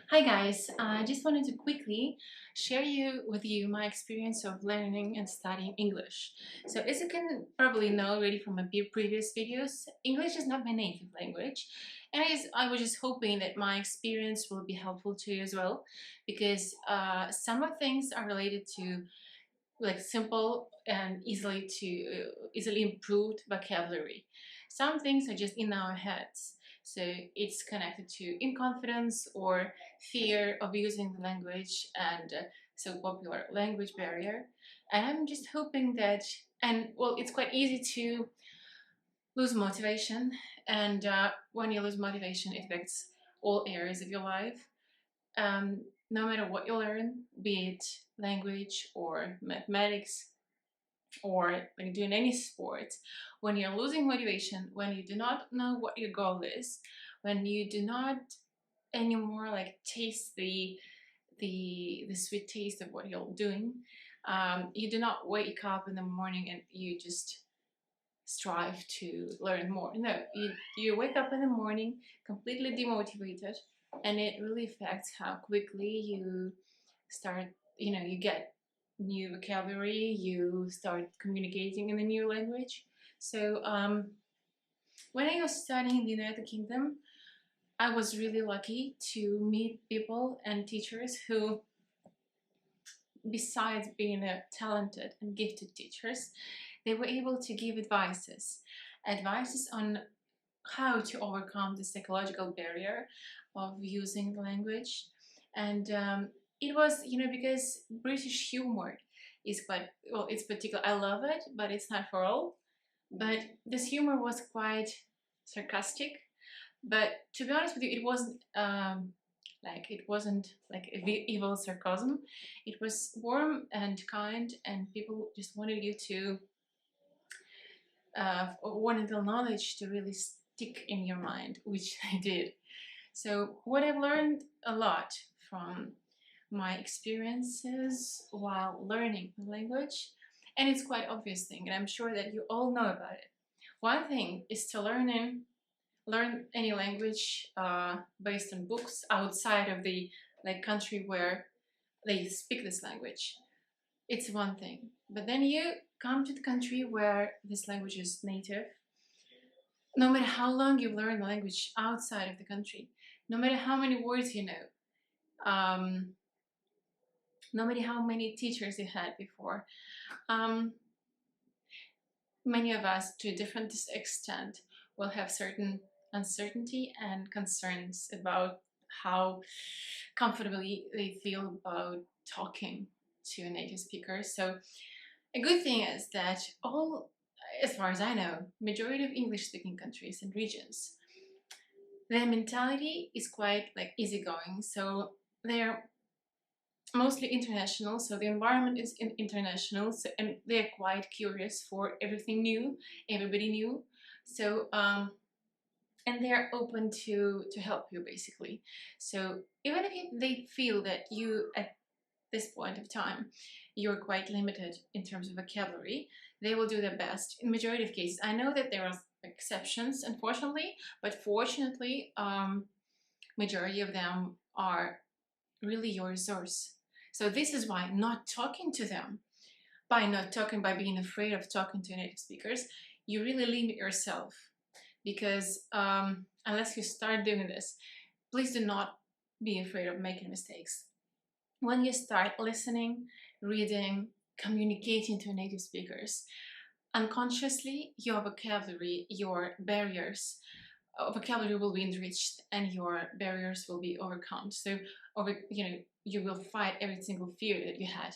Hi guys, I just wanted to quickly share with you my experience of learning and studying English. So as you can probably know already from my previous videos, English is not my native language, and I was just hoping that my experience will be helpful to you as well, because some of things are related to like simple and easily improved vocabulary. Some things are just in our heads, so it's connected to inconfidence or fear of using the language and so popular language barrier. And I'm just hoping that, and well, it's quite easy to lose motivation, and when you lose motivation it affects all areas of your life. No matter what you learn, be it language or mathematics or like doing any sport, when you're losing motivation, when you do not know what your goal is, when you do not anymore like taste the sweet taste of what you're doing, you do not wake up in the morning and you just strive to learn more. No, you wake up in the morning completely demotivated, and it really affects how quickly you start, you get new vocabulary, you start communicating in a new language. So when I was studying in the United Kingdom, I was really lucky to meet people and teachers who, besides being a talented and gifted teachers, they were able to give advices on how to overcome the psychological barrier of using the language. And it was, because British humor is quite, well, it's particular. I love it, but it's not for all. But this humor was quite sarcastic. But to be honest with you, it wasn't like evil sarcasm. It was warm and kind, and people just wanted you to wanted the knowledge to really stick in your mind, which I did. So what I've learned a lot from my experiences while learning the language, and it's quite obvious thing, and I'm sure that you all know about it. One thing is to learn any language based on books outside of the like country where they speak this language. It's one thing, but then you come to the country where this language is native. No matter how long you've learned the language outside of the country, no matter how many words you know, um, no matter how many teachers you had before, um, many of us, to a different extent, will have certain uncertainty and concerns about how comfortably they feel about talking to a native speaker. So a good thing is that all, as far as I know, majority of English-speaking countries and regions, their mentality is quite like easygoing. So they're mostly international, so the environment is international, so, and they're quite curious for everything new, everybody new. So and they're open to help you basically. So even if they feel that you at this point of time you're quite limited in terms of vocabulary, they will do their best in majority of cases. I know that there are exceptions, unfortunately, but fortunately, majority of them are really your resource. So this is why not talking to them, by being afraid of talking to native speakers, you really limit yourself. Because unless you start doing this, please do not be afraid of making mistakes. When you start listening, reading, communicating to native speakers, unconsciously your vocabulary, your barriers, vocabulary will be enriched and your barriers will be overcome. So, you will fight every single fear that you had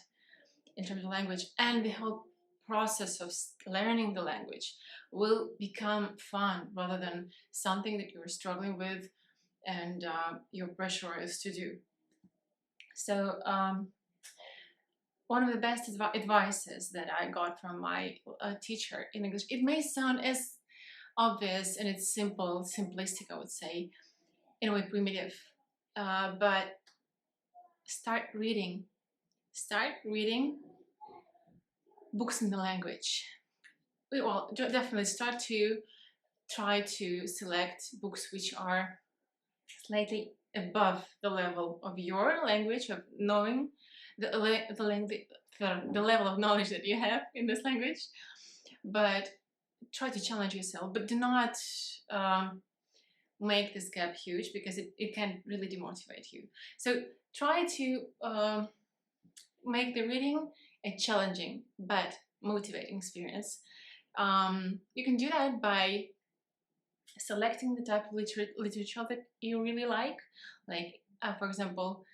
in terms of language, and the whole process of learning the language will become fun rather than something that you're struggling with and you're pressurized to do. So one of the best advices that I got from my teacher in English, it may sound as obvious and it's simplistic, I would say, in a way primitive, but start reading. Start reading books in the language. Well, definitely start to try to select books which are slightly above the level of your language, of knowing the level of knowledge that you have in this language. But try to challenge yourself, but do not make this gap huge, because it can really demotivate you. So try to make the reading a challenging but motivating experience. You can do that by selecting the type of literature that you really like. For example,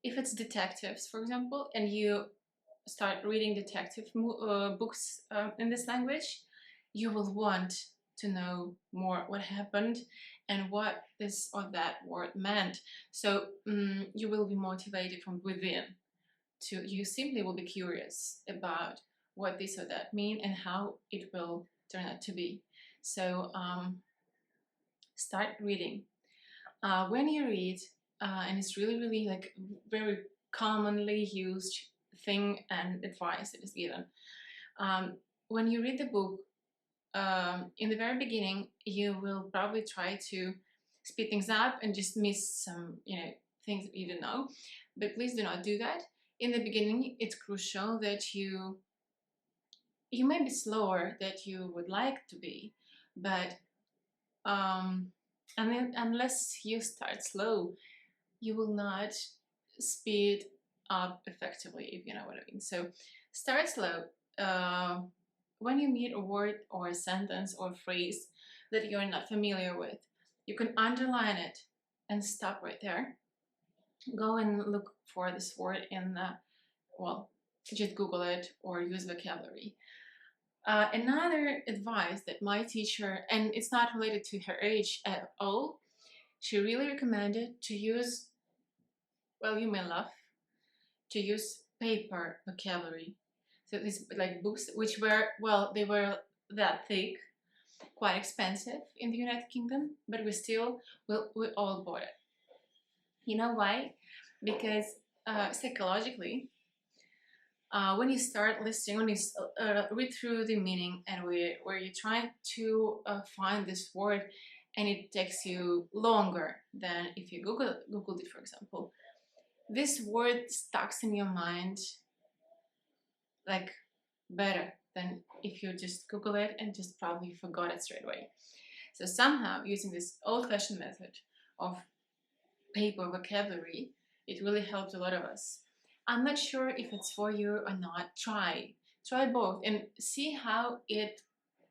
if it's detectives, for example, and you start reading detective books in this language, you will want to know more what happened and what this or that word meant. So you will be motivated from within. You simply will be curious about what this or that mean and how it will turn out to be. So start reading. When you read, and it's really like very commonly used thing and advice that is given. When you read the book, in the very beginning, you will probably try to speed things up and just miss some, things that you don't know. But please do not do that. In the beginning, it's crucial that you may be slower than you would like to be, but and then unless you start slow, you will not speed up effectively, if you know what I mean. So start slow. When you meet a word or a sentence or a phrase that you're not familiar with, you can underline it and stop right there. Go and look for this word in just Google it or use vocabulary. Another advice that my teacher, and it's not related to her age at all, she really recommended to use, you may laugh, to use paper vocabulary. So these like books, which were, they were that thick, quite expensive in the United Kingdom, but we all bought it. You know why? Because psychologically, when you start listening, when you read through the meaning, and where you're trying to find this word, and it takes you longer than if you Googled it, for example, this word stucks in your mind like better than if you just Google it and just probably forgot it straight away. So somehow, using this old-fashioned method of paper vocabulary, it really helped a lot of us. I'm not sure if it's for you or not. Try both and see how it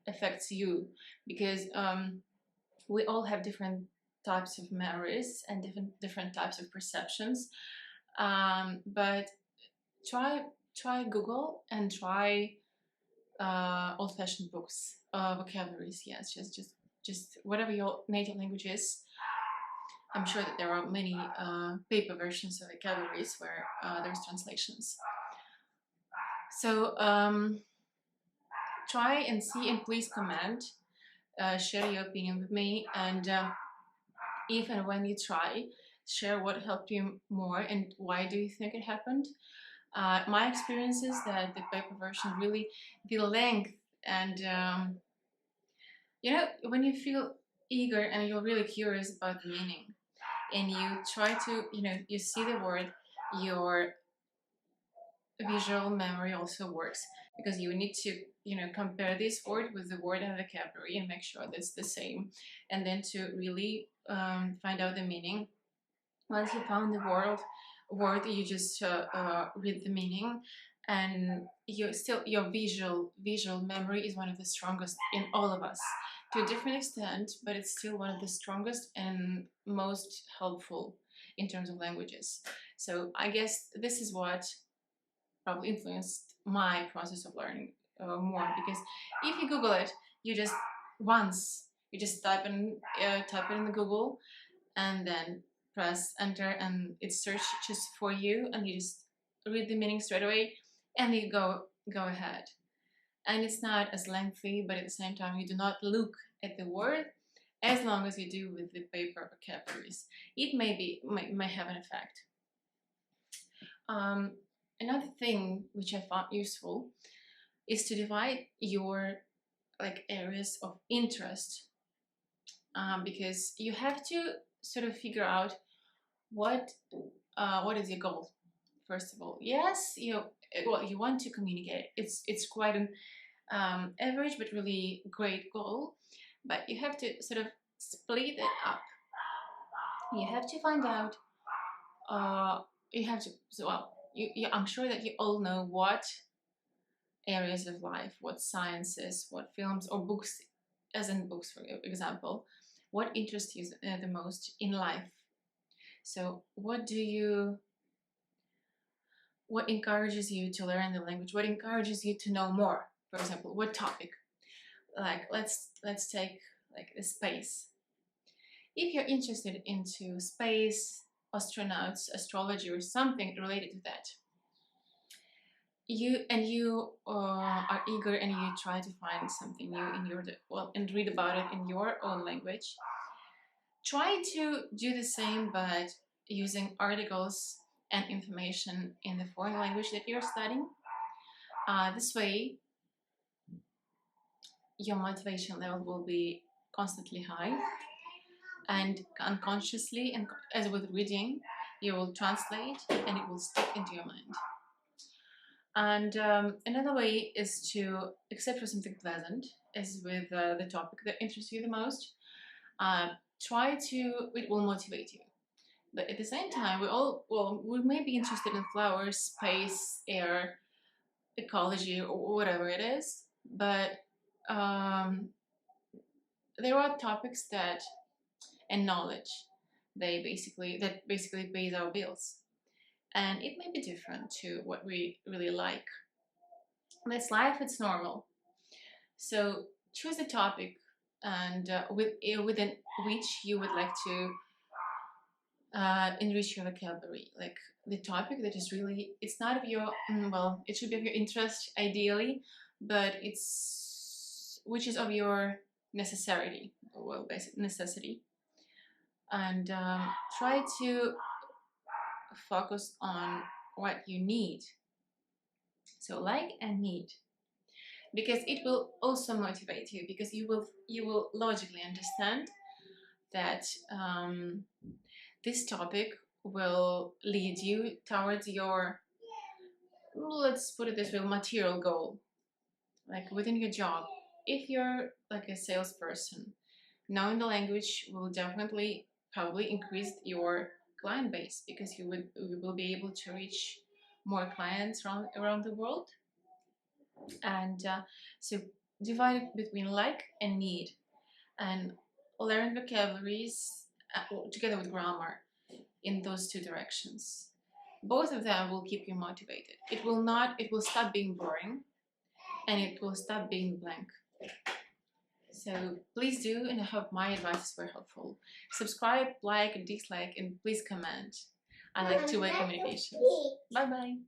affects you, because we all have different types of memories and different types of perceptions. But try Google and try old-fashioned books, vocabularies. Yes, just whatever your native language is. I'm sure that there are many paper versions of vocabularies where there's translations. So try and see, and please comment, share your opinion with me, and if and when you try, share what helped you more and why do you think it happened. My experience is that the paper version really, the length, and when you feel eager and you're really curious about the meaning, and you try to, you see the word, your visual memory also works, because you need to, compare this word with the word and vocabulary and make sure that's the same, and then to really find out the meaning. Once you found the word, you just read the meaning, and your visual memory is one of the strongest in all of us, to a different extent, but it's still one of the strongest and most helpful in terms of languages. So I guess this is what probably influenced my process of learning more, because if you Google it, you just type it in the Google, and then press enter, and it searches for you, and you just read the meaning straight away, and you go ahead. And it's not as lengthy, but at the same time, you do not look at the word as long as you do with the paper vocabularies. It may have an effect. Another thing which I found useful is to divide your areas of interest, because you have to sort of figure out what is your goal. First of all, yes, you want to communicate. It's quite an average but really great goal, but you have to sort of split it up. You have to find out. You have to. So, well, I'm sure that you all know what areas of life, what sciences, what films or books, as in books, for example, what interests you the most in life. So, what encourages you to learn the language? What encourages you to know more? For example, what topic? Like let's take like the space. If you're interested into space, astronauts, astrology, or something related to that, you are eager and you try to find something new in your and read about it in your own language. Try to do the same, but using articles and information in the foreign language that you're studying. This way, your motivation level will be constantly high, and unconsciously, and as with reading, you will translate and it will stick into your mind. And another way is to accept for something pleasant, as with the topic that interests you the most. It will motivate you. But at the same time, we may be interested in flowers, space, air, ecology, or whatever it is. But there are topics and knowledge that basically pays our bills, and it may be different to what we really like. That's life. It's normal. So choose a topic and within which you would like to enrich your vocabulary, like the topic that is really, it's not of your well, it should be of your interest ideally, but it's which is of your necessity, well, basic necessity. And try to focus on what you need. So like and need, because it will also motivate you, because you will logically understand that this topic will lead you towards your, let's put it this way, material goal. Like within your job, if you're like a salesperson, knowing the language will definitely probably increase your client base, because you will be able to reach more clients around the world. And so divide it between like and need, and learn vocabularies together with grammar in those two directions. Both of them will keep you motivated. It will stop being boring, and it will stop being blank. So please do, and I hope my advice were helpful. Subscribe, like, dislike, and please comment. I like two-way communication. Bye bye.